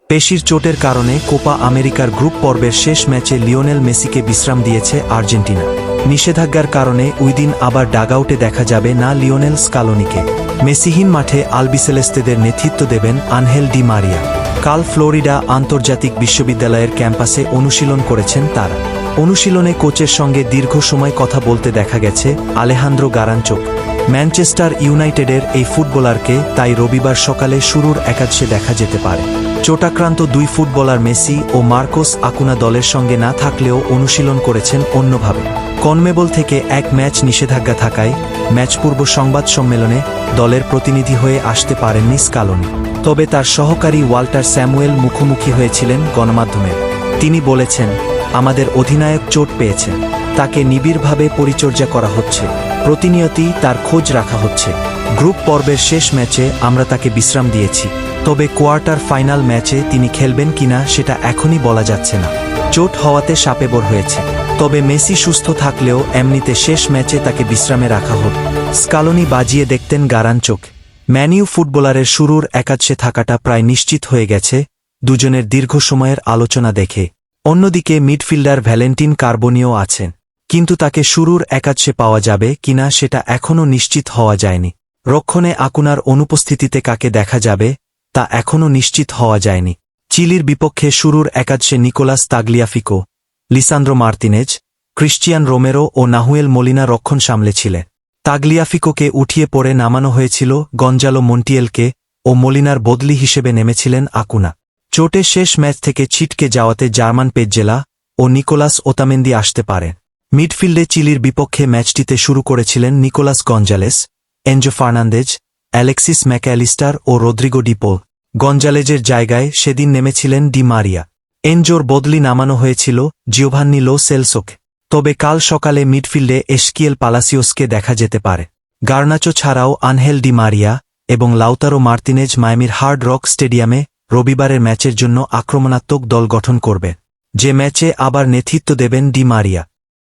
পেশির চোটের কারণে কোপা আমেরিকার গ্রুপ পর্বের শেষ ম্যাচে লিওনেল মেসিকে বিশ্রাম দিয়েছে আর্জেন্টিনা। নিষেধাজ্ঞার কারণে ওইদিন আবার ডাগআউটে দেখা যাবে না লিওনেল স্কালোনিকে। মেসিহীন মাঠে আলবিসেলেস্তেদের নেতৃত্ব দেবেন আনহেল ডি মারিয়া। কাল ফ্লোরিডা আন্তর্জাতিক বিশ্ববিদ্যালয়ের ক্যাম্পাসে অনুশীলন করেছেন তারা। অনুশীলনে কোচের সঙ্গে দীর্ঘ সময় কথা বলতে দেখা গেছে আলেহান্দ্রো গারাঞ্চোক। ম্যানচেস্টার ইউনাইটেডের এই ফুটবলারকে তাই রবিবার সকালে শুরুর একাদশে দেখা যেতে পারে। চোটাক্রান্ত দুই ফুটবলার মেসি ও মার্কোস আকুনা দলের সঙ্গে না থাকলেও অনুশীলন করেছেন অন্যভাবে। কনমেবল থেকে এক ম্যাচ নিষেধাজ্ঞা থাকায় ম্যাচপূর্ব সংবাদ সম্মেলনে দলের প্রতিনিধি হয়ে আসতে পারেননি স্কালোনি। তবে তার সহকারী ওয়াল্টার স্যামুয়েল মুখোমুখি হয়েছিলেন গণমাধ্যমের। তিনি বলেছেন, আমাদের অধিনায়ক চোট পেয়েছেন, তাকে নিবিড়ভাবে পরিচর্যা করা হচ্ছে, প্রতিনিয়তই তার খোঁজ রাখা হচ্ছে। গ্রুপ পর্বের শেষ ম্যাচে আমরা তাকে বিশ্রাম দিয়েছি, তবে কোয়ার্টার ফাইনাল ম্যাচে তিনি খেলবেন কিনা সেটা এখনই বলা যাচ্ছে না। চোট হওয়াতে সাপেবর হয়েছে, তবে মেসি সুস্থ থাকলেও এমনিতে শেষ ম্যাচে তাকে বিশ্রামে রাখা হতো। স্কালোনি বাজিয়ে দেখতেন গারাঞ্চোক। ম্যানিউ ফুটবলারের শুরুর একাদশে থাকাটা প্রায় নিশ্চিত হয়ে গেছে দুজনের দীর্ঘ সময়ের আলোচনা দেখে। অন্যদিকে মিডফিল্ডার ভ্যালেন্টিন কার্বোনিও আছেন, কিন্তু তাকে শুরুর একাদশে পাওয়া যাবে কিনা সেটা এখনও নিশ্চিত হওয়া যায়নি। রক্ষণে আকুনার অনুপস্থিতিতে কাকে দেখা যাবে তা এখনও নিশ্চিত হওয়া যায়নি। চিলির বিপক্ষে শুরুর একাদশে Nicolas Tagliafico, Lisandro Martinez, Cristian Romero ও নাহুয়েল মোলিনা রক্ষণ সামলেছিলেন। তাগলিয়াফিকোকে উঠিয়ে পড়ে নামানো হয়েছিল গঞ্জালো মন্টিয়েলকে ও মোলিনার বদলি হিসেবে নেমেছিলেন আকুনা। চোটে শেষ ম্যাচ থেকে ছিটকে যাওয়াতে জার্মান পেজ্জেলা ও নিকোলাস ওতামেন্দি আসতে পারেন। মিডফিল্ডে চিলির বিপক্ষে ম্যাচটিতে শুরু করেছিলেন Nicolas Gonzalez, Enzo Fernandez, Alexis MacAllister ও রদ্রিগো ডিপোল। গঞ্জালেজের জায়গায় সেদিন নেমেছিলেন ডি মারিয়া। এনজোর বদলি নামানো হয়েছিল জিওভান্নি লো সেলসোকে। তবে কাল সকালে মিডফিল্ডে এশকিয়েল পালাসিওসকে দেখা যেতে পারে। গার্নাচো ছাড়াও আনহেল ডি মারিয়া এবং লাউতারো মার্তিনেজ মায়ামির হার্ড রক স্টেডিয়ামে রবিবারের ম্যাচের জন্য আক্রমণাত্মক দল গঠন করবে, যে ম্যাচে আবার নেতৃত্ব দেবেন ডি মারিয়া।